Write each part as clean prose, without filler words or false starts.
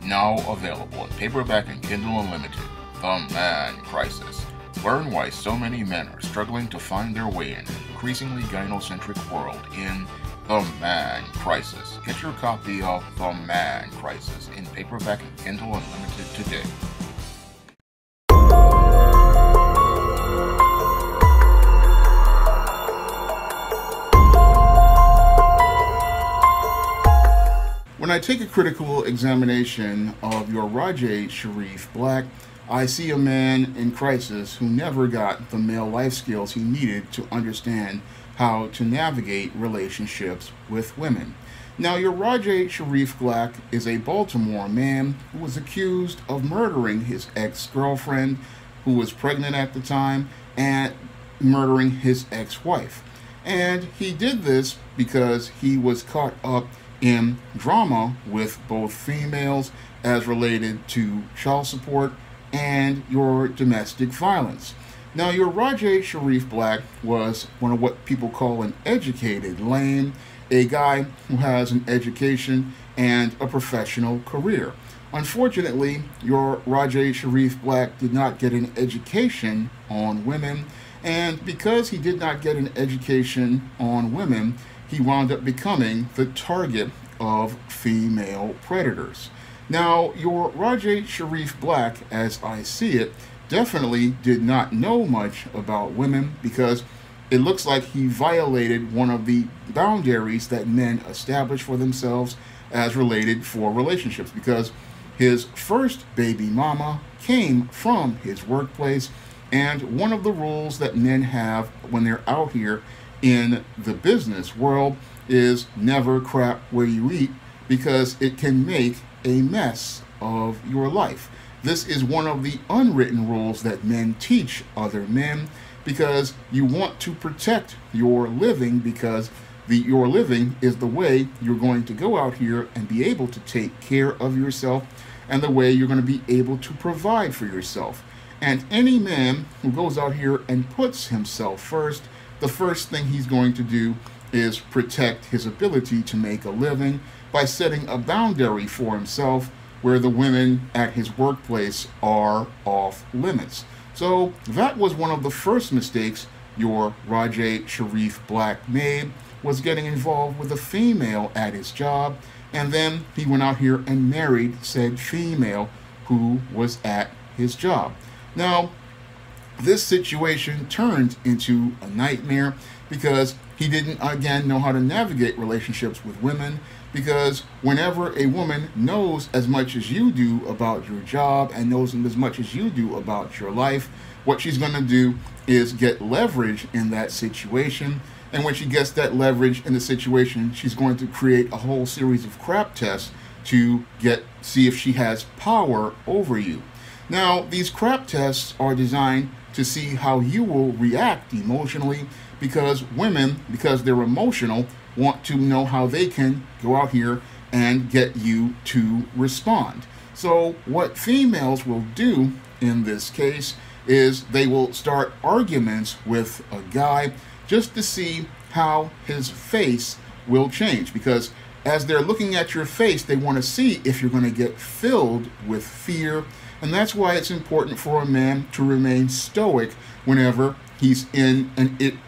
Now available in paperback and Kindle Unlimited, The Man Crisis. Learn why so many men are struggling to find their way in an increasingly gynocentric world in The Man Crisis. Get your copy of The Man Crisis in paperback and Kindle Unlimited today. When I take a critical examination of your Rajee Shareef Black, I see a man in crisis who never got the male life skills he needed to understand how to navigate relationships with women. Now, your Rajee Shareef Black is a Baltimore man who was accused of murdering his ex-girlfriend, who was pregnant at the time, and murdering his ex-wife. And he did this because he was caught up in drama with both females as related to child support and your domestic violence. Now, your Rajee Shareef Black was one of what people call an educated lame, a guy who has an education and a professional career. Unfortunately, your Rajee Shareef Black did not get an education on women, and because he did not get an education on women, he wound up becoming the target of female predators. Now, your Rajee Shareef Black, as I see it, definitely did not know much about women, because it looks like he violated one of the boundaries that men establish for themselves as related for relationships, because his first baby mama came from his workplace, and one of the rules that men have when they're out here in the business world is never crap where you eat, because it can make a mess of your life. This is one of the unwritten rules that men teach other men, because you want to protect your living, because your living is the way you're going to go out here and be able to take care of yourself, and the way you're going to be able to provide for yourself. And any man who goes out here and puts himself first, the first thing he's going to do is protect his ability to make a living by setting a boundary for himself where the women at his workplace are off limits. So that was one of the first mistakes your Rajee Shareef Black made, was getting involved with a female at his job, and then he went out here and married said female who was at his job. Now, this situation turned into a nightmare because he didn't, again, know how to navigate relationships with women, because whenever a woman knows as much as you do about your job and knows as much as you do about your life, what she's going to do is get leverage in that situation. And when she gets that leverage in the situation, she's going to create a whole series of crap tests to see if she has power over you. Now, these crap tests are designed to see how you will react emotionally, because women, because they're emotional, want to know how they can go out here and get you to respond. So what females will do in this case is they will start arguments with a guy just to see how his face will change, because as they're looking at your face, they want to see if you're going to get filled with fear. And that's why it's important for a man to remain stoic whenever he's in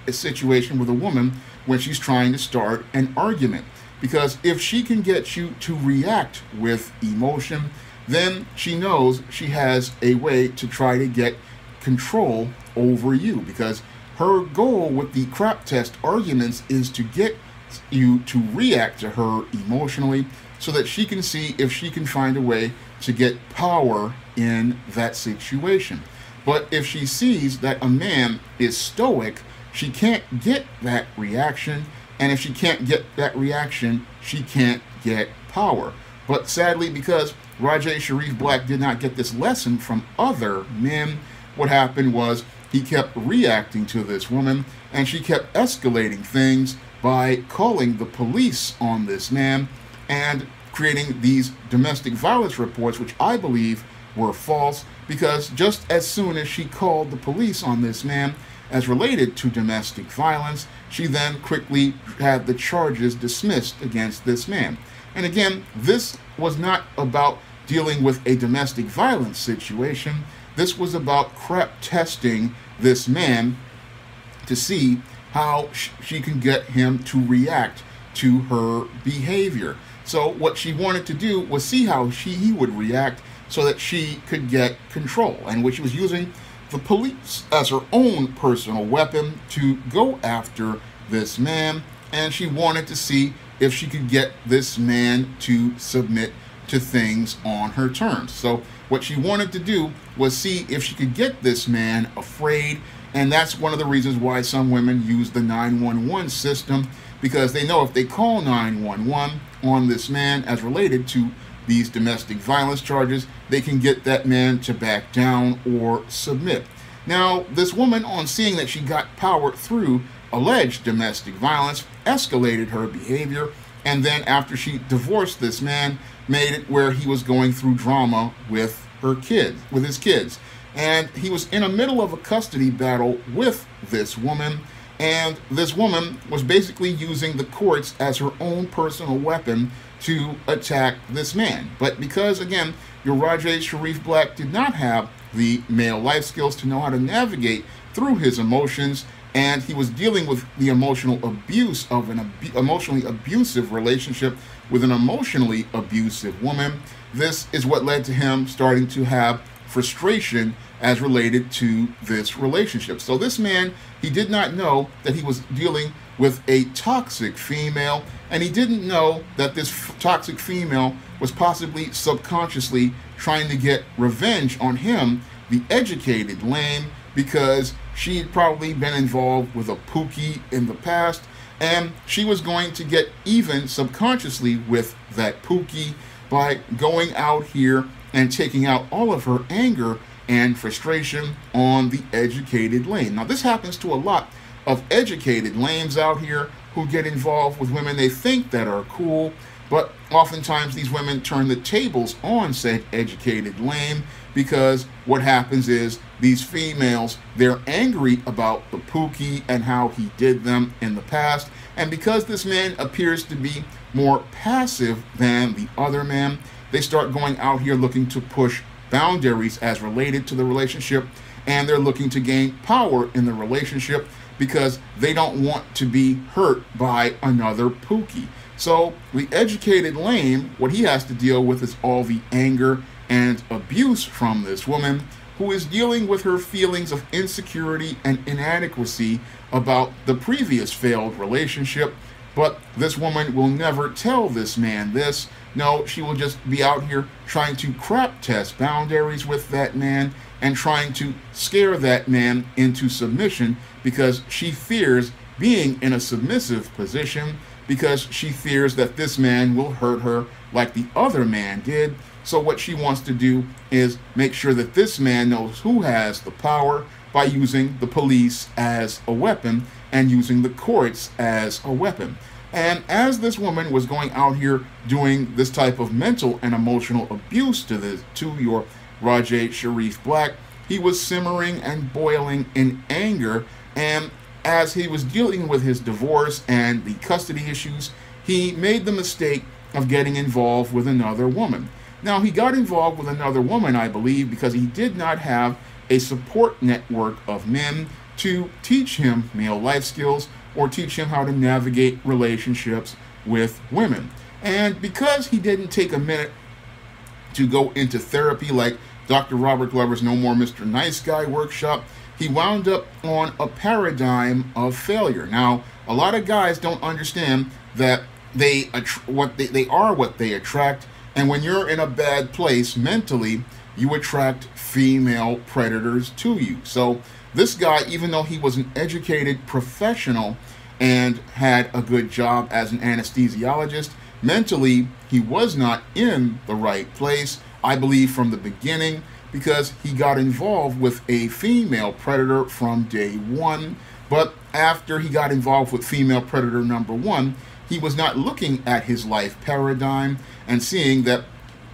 a situation with a woman when she's trying to start an argument. Because if she can get you to react with emotion, then she knows she has a way to try to get control over you. Because her goal with the crap test arguments is to get you to react to her emotionally, so that she can see if she can find a way to get power in that situation. But if she sees that a man is stoic, she can't get that reaction, and if she can't get that reaction, she can't get power. But sadly, because Rajee Shareef Black did not get this lesson from other men, what happened was he kept reacting to this woman, and she kept escalating things by calling the police on this man and creating these domestic violence reports, which I believe were false, because just as soon as she called the police on this man as related to domestic violence, she then quickly had the charges dismissed against this man. And again, this was not about dealing with a domestic violence situation. This was about crap testing this man to see how she can get him to react to her behavior. So what she wanted to do was see how he would react so that she could get control, and which she was using the police as her own personal weapon to go after this man, and she wanted to see if she could get this man to submit to things on her terms. So what she wanted to do was see if she could get this man afraid, and that's one of the reasons why some women use the 911 system, because they know if they call 911 on this man as related to these domestic violence charges, they can get that man to back down or submit. Now, this woman, on seeing that she got power through alleged domestic violence, escalated her behavior, and then after she divorced this man, made it where he was going through drama with his kids. And he was in the middle of a custody battle with this woman, and this woman was basically using the courts as her own personal weapon to attack this man. But because, again, your Rajee Shareef Black did not have the male life skills to know how to navigate through his emotions, and he was dealing with the emotional abuse of an emotionally abusive relationship with an emotionally abusive woman, this is what led to him starting to have frustration as related to this relationship. So this man, he did not know that he was dealing with a toxic female, and he didn't know that this toxic female was possibly subconsciously trying to get revenge on him, the educated lame, because she had probably been involved with a pookie in the past, and she was going to get even subconsciously with that pookie by going out here and taking out all of her anger and frustration on the educated lame. Now, this happens to a lot of educated lames out here who get involved with women they think that are cool, but oftentimes these women turn the tables on said educated lame, because what happens is these females, they're angry about the pookie and how he did them in the past, and because this man appears to be more passive than the other man, they start going out here looking to push boundaries as related to the relationship, and they're looking to gain power in the relationship because they don't want to be hurt by another pookie. So the educated lame, what he has to deal with is all the anger and abuse from this woman, who is dealing with her feelings of insecurity and inadequacy about the previous failed relationship. But this woman will never tell this man this. No, she will just be out here trying to crap test boundaries with that man and trying to scare that man into submission, because she fears being in a submissive position, because she fears that this man will hurt her like the other man did. So what she wants to do is make sure that this man knows who has the power by using the police as a weapon and using the courts as a weapon. And as this woman was going out here doing this type of mental and emotional abuse to your Rajee Shareef Black, he was simmering and boiling in anger. And as he was dealing with his divorce and the custody issues, he made the mistake of getting involved with another woman. Now, he got involved with another woman, I believe, because he did not have a support network of men to teach him male life skills or teach him how to navigate relationships with women. And because he didn't take a minute to go into therapy like Dr. Robert Glover's No More Mr. Nice Guy workshop, he wound up on a paradigm of failure. Now, a lot of guys don't understand that they are what they attract, and when you're in a bad place mentally, you attract female predators to you. So this guy, even though he was an educated professional and had a good job as an anesthesiologist, mentally he was not in the right place, I believe, from the beginning, because he got involved with a female predator from day one. But after he got involved with female predator number one, he was not looking at his life paradigm and seeing that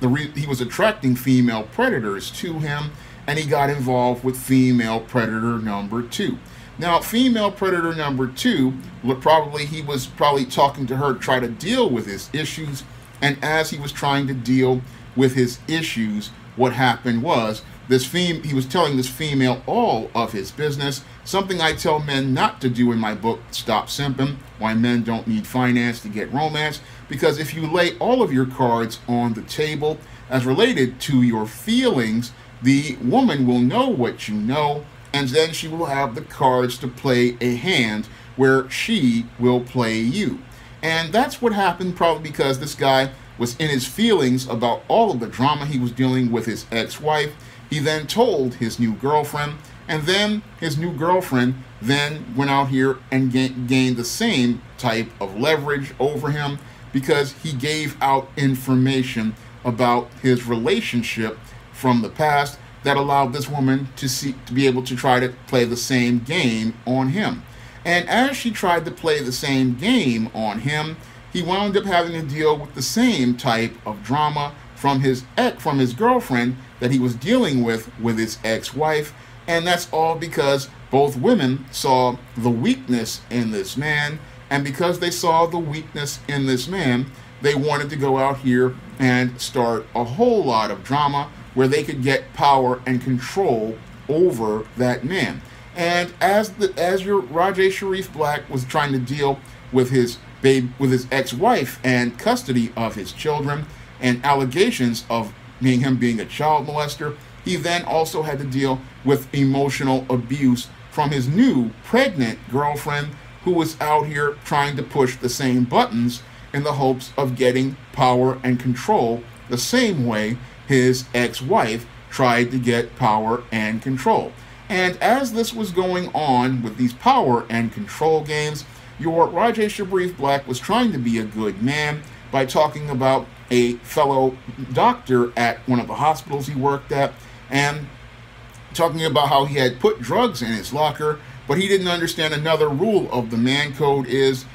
he was attracting female predators to him, and he got involved with female predator number two. Now, female predator number two, he was probably talking to her to try to deal with his issues, and as he was trying to deal with his issues, what happened was he was telling this female all of his business, something I tell men not to do in my book, Stop Simping, Why Men Don't Need Finance to Get Romance, because if you lay all of your cards on the table as related to your feelings, the woman will know what you know, and then she will have the cards to play a hand where she will play you. And that's what happened, probably because this guy was in his feelings about all of the drama he was dealing with his ex-wife. He then told his new girlfriend, and then his new girlfriend then went out here and gained the same type of leverage over him because he gave out information about his relationship from the past that allowed this woman to be able to try to play the same game on him. And as she tried to play the same game on him, he wound up having to deal with the same type of drama from his girlfriend that he was dealing with his ex-wife. And that's all because both women saw the weakness in this man. And because they saw the weakness in this man, they wanted to go out here and start a whole lot of drama where they could get power and control over that man. And as your Rajee Shareef Black was trying to deal with his ex-wife and custody of his children and allegations of him being a child molester, he then also had to deal with emotional abuse from his new pregnant girlfriend who was out here trying to push the same buttons in the hopes of getting power and control the same way his ex-wife tried to get power and control. And as this was going on with these power and control games, your Rajee Shareef Black was trying to be a good man by talking about a fellow doctor at one of the hospitals he worked at and talking about how he had put drugs in his locker, but he didn't understand another rule of the man code is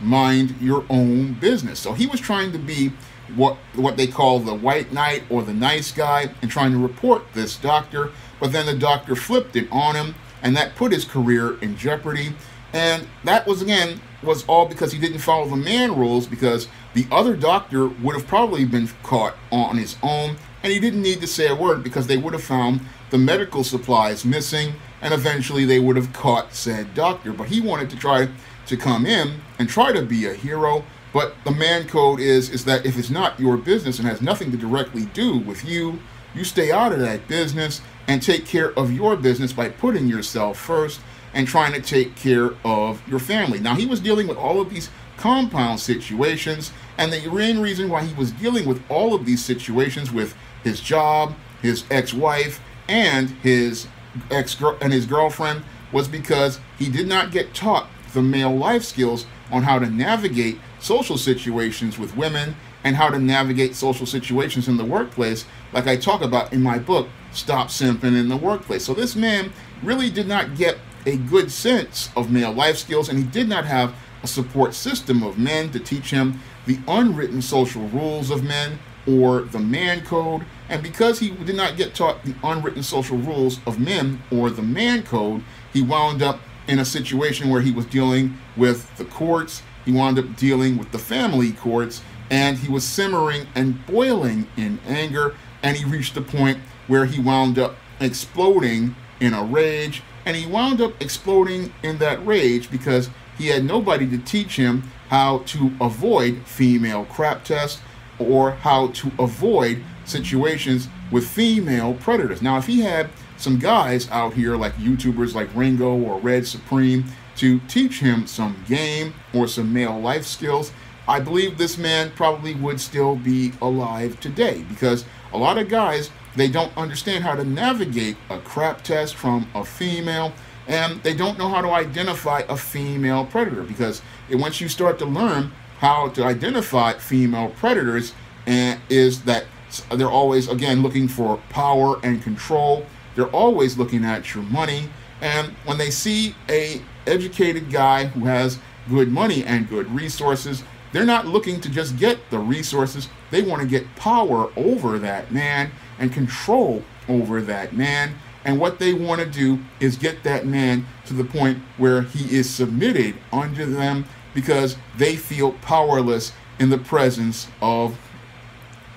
mind your own business. So he was trying to be what they call the white knight or the nice guy and trying to report this doctor, but then the doctor flipped it on him, and that put his career in jeopardy. And that was all because he didn't follow the man rules, because the other doctor would have probably been caught on his own, and he didn't need to say a word because they would have found the medical supplies missing, and eventually they would have caught said doctor. But he wanted to try to come in and try to be a hero. But the man code is that if it's not your business and has nothing to directly do with you, you stay out of that business and take care of your business by putting yourself first and trying to take care of your family. Now, he was dealing with all of these compound situations, and the main reason why he was dealing with all of these situations with his job, his ex-wife, and his girlfriend was because he did not get taught the male life skills on how to navigate social situations with women and how to navigate social situations in the workplace, like I talk about in my book, Stop Simping in the Workplace. So this man really did not get a good sense of male life skills, and he did not have a support system of men to teach him the unwritten social rules of men or the man code. And because he did not get taught the unwritten social rules of men or the man code, he wound up in a situation where he was dealing with the courts, he wound up dealing with the family courts, and he was simmering and boiling in anger, and he reached a point where he wound up exploding in a rage. And he wound up exploding in that rage because he had nobody to teach him how to avoid female crap tests or how to avoid situations with female predators. Now, if he had some guys out here like YouTubers like Ringo or Red Supreme to teach him some game or some male life skills, I believe this man probably would still be alive today, because a lot of guys, they don't understand how to navigate a crap test from a female, and they don't know how to identify a female predator, because once you start to learn how to identify female predators, and is that they're always, again, looking for power and control. They're always looking at your money, and when they see a educated guy who has good money and good resources, they're not looking to just get the resources. They want to get power over that man and control over that man. And what they want to do is get that man to the point where he is submitted under them, because they feel powerless in the presence of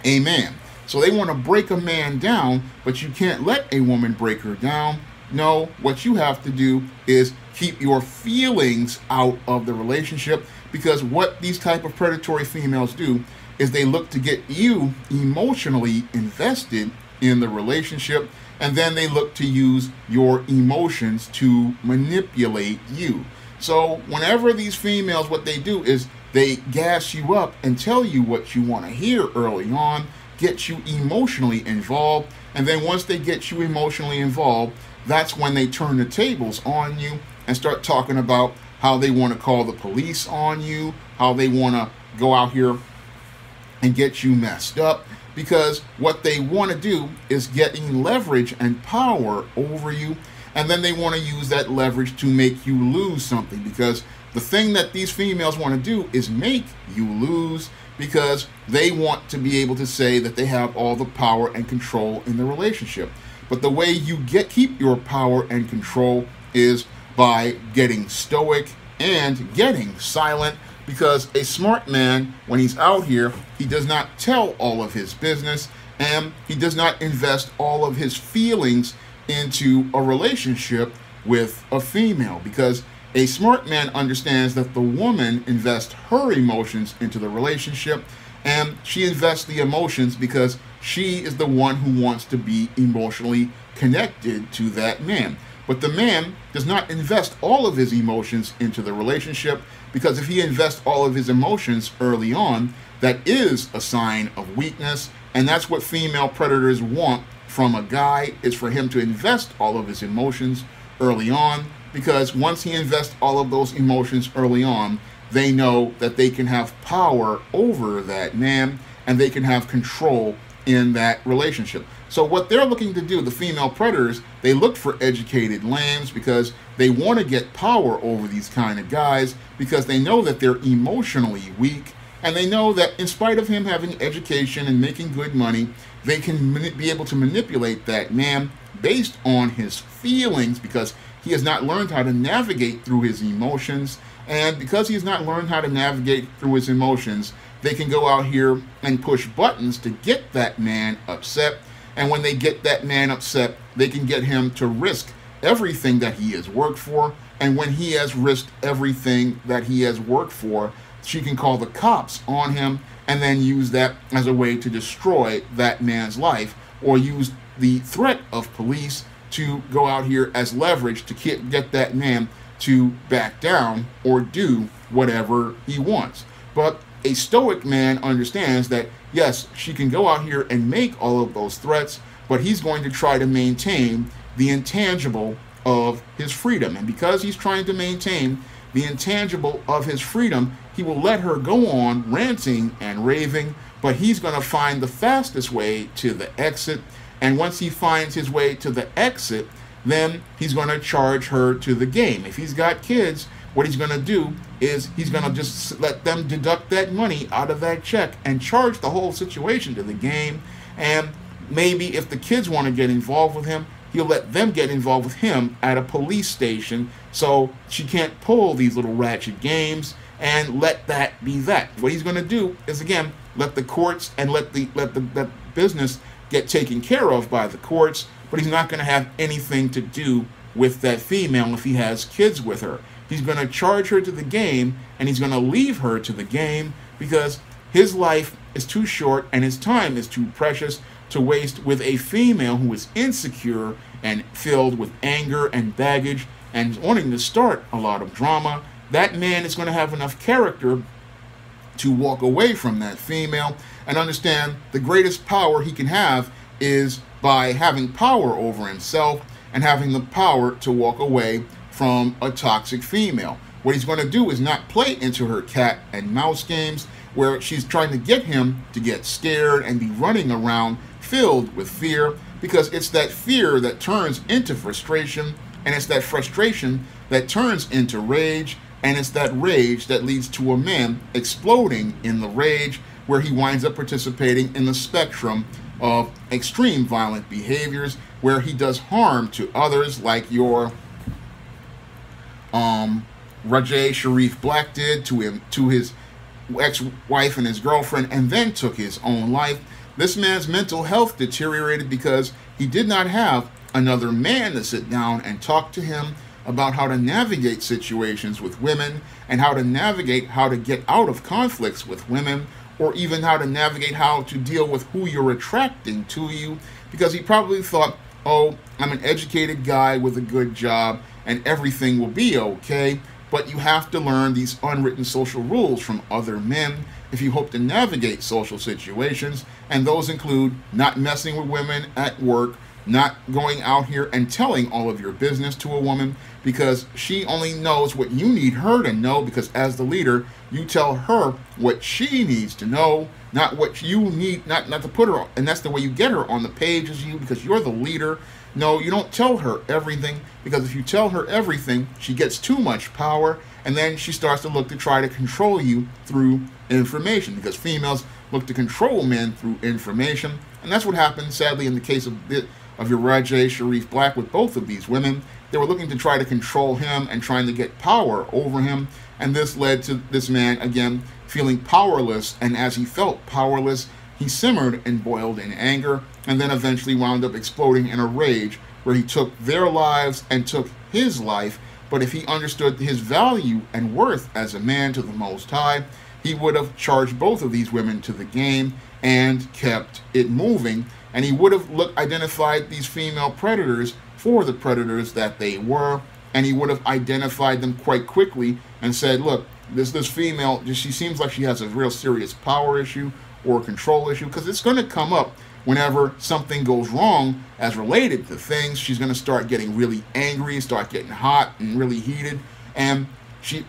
a man. So they want to break a man down, but you can't let a woman break her down. No, what you have to do is keep your feelings out of the relationship, because what these type of predatory females do is they look to get you emotionally invested in the relationship, and then they look to use your emotions to manipulate you. So whenever these females, what they do is they gas you up and tell you what you want to hear early on, get you emotionally involved, and then once they get you emotionally involved, that's when they turn the tables on you and start talking about how they want to call the police on you, how they want to go out here and get you messed up, because what they want to do is getting leverage and power over you, and then they want to use that leverage to make you lose something, because the thing that these females want to do is make you lose, because they want to be able to say that they have all the power and control in the relationship. But the way you keep your power and control is by getting stoic and getting silent, because a smart man, when he's out here, he does not tell all of his business, and he does not invest all of his feelings into a relationship with a female, because a smart man understands that the woman invests her emotions into the relationship, and she invests the emotions because she is the one who wants to be emotionally connected to that man. But the man does not invest all of his emotions into the relationship, because if he invests all of his emotions early on, that is a sign of weakness, and that's what female predators want from a guy, is for him to invest all of his emotions early on, because once he invests all of those emotions early on, they know that they can have power over that man, and they can have control in that relationship. So what they're looking to do, the female predators, they look for educated lambs, because they want to get power over these kind of guys, because they know that they're emotionally weak, and they know that in spite of him having education and making good money, they can be able to manipulate that man based on his feelings, because he has not learned how to navigate through his emotions. And because he has not learned how to navigate through his emotions, they can go out here and push buttons to get that man upset. And when they get that man upset, they can get him to risk everything that he has worked for. And when he has risked everything that he has worked for, she can call the cops on him and then use that as a way to destroy that man's life, or use the threat of police to go out here as leverage to get that man to back down or do whatever he wants. But a stoic man understands that, yes, she can go out here and make all of those threats, but he's going to try to maintain the intangible of his freedom. And because he's trying to maintain the intangible of his freedom, he will let her go on ranting and raving, but he's going to find the fastest way to the exit. And once he finds his way to the exit, then he's going to charge her to the game. If he's got kids, what he's going to do is he's going to just let them deduct that money out of that check and charge the whole situation to the game. And maybe if the kids want to get involved with him, he'll let them get involved with him at a police station, so she can't pull these little ratchet games, and let that be that. What he's going to do is, again, let the courts and let the business get taken care of by the courts, but he's not going to have anything to do with that female if he has kids with her. He's going to charge her to the game, and he's going to leave her to the game, because his life is too short and his time is too precious to waste with a female who is insecure and filled with anger and baggage and wanting to start a lot of drama. That man is going to have enough character to walk away from that female and understand the greatest power he can have is by having power over himself and having the power to walk away from a toxic female. What he's going to do is not play into her cat and mouse games, where she's trying to get him to get scared and be running around filled with fear, because it's that fear that turns into frustration, and it's that frustration that turns into rage, and it's that rage that leads to a man exploding in the rage, where he winds up participating in the spectrum of extreme violent behaviors, where he does harm to others, like your Rajee Shareef did to his ex-wife and his girlfriend, and then took his own life. This man's mental health deteriorated because he did not have another man to sit down and talk to him about how to navigate situations with women and how to navigate how to get out of conflicts with women, or even how to navigate how to deal with who you're attracting to you, because he probably thought, oh, I'm an educated guy with a good job and everything will be okay. But you have to learn these unwritten social rules from other men if you hope to navigate social situations, and those include not messing with women at work, not going out here and telling all of your business to a woman, because she only knows what you need her to know, because as the leader, you tell her what she needs to know, not what you need, not to put her on. And that's the way you get her on the page as you, because you're the leader. No, you don't tell her everything, because if you tell her everything, she gets too much power, and then she starts to look to try to control you through information, because females look to control men through information. And that's what happened, sadly, in the case of your Rajee, Shareef Black, with both of these women. They were looking to try to control him and trying to get power over him, and this led to this man, again, feeling powerless, and as he felt powerless, he simmered and boiled in anger, and then eventually wound up exploding in a rage where he took their lives and took his life. But if he understood his value and worth as a man to the Most High, he would have charged both of these women to the game and kept it moving, and he would have identified these female predators for the predators that they were, and he would have identified them quite quickly and said, look, this female, she seems like she has a real serious power issue or control issue, because it's going to come up whenever something goes wrong as related to things. She's going to start getting really angry, start getting hot and really heated, and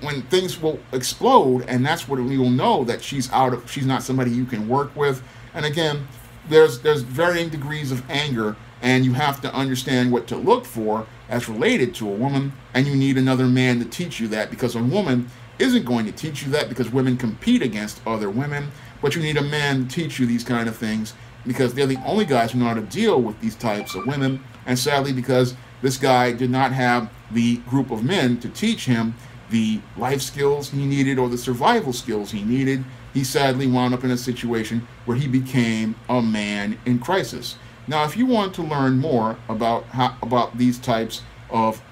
when things will explode, and that's what we will know that she's not somebody you can work with. And again, there's varying degrees of anger, and you have to understand what to look for as related to a woman, and you need another man to teach you that, because a woman isn't going to teach you that, because women compete against other women. But you need a man to teach you these kind of things, because they're the only guys who know how to deal with these types of women. And sadly, because this guy did not have the group of men to teach him the life skills he needed or the survival skills he needed, he sadly wound up in a situation where he became a man in crisis. Now, if you want to learn more about these types of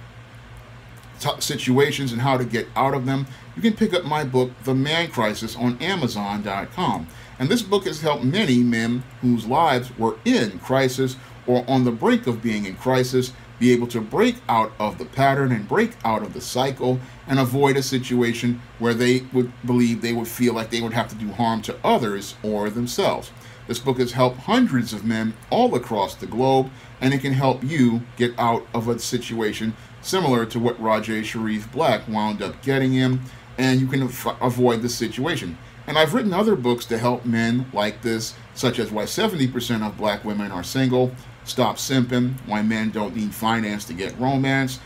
situations and how to get out of them, you can pick up my book, The Man Crisis, on Amazon.com. And this book has helped many men whose lives were in crisis or on the brink of being in crisis be able to break out of the pattern and break out of the cycle and avoid a situation where they would feel like they would have to do harm to others or themselves. This book has helped hundreds of men all across the globe, and it can help you get out of a situation similar to what Rajee Shareef Black wound up getting in, and you can avoid this situation. And I've written other books to help men like this, such as Why 70% of Black Women Are Single, Stop Simping, Why Men Don't Need Finance to Get Romance,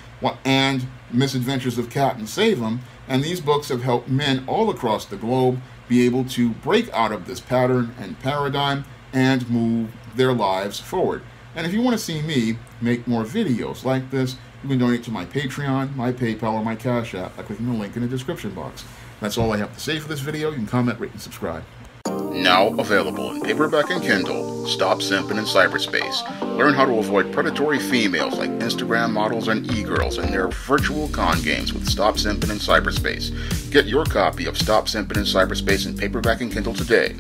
and Misadventures of Captain Save 'Em. And these books have helped men all across the globe be able to break out of this pattern and paradigm and move their lives forward. And if you want to see me make more videos like this, you can donate to my Patreon, my PayPal, or my Cash App by clicking the link in the description box. That's all I have to say for this video. You can comment, rate, and subscribe. Now available in paperback and Kindle, Stop Simping in Cyberspace. Learn how to avoid predatory females like Instagram models and e-girls in their virtual con games with Stop Simping in Cyberspace. Get your copy of Stop Simping in Cyberspace in paperback and Kindle today.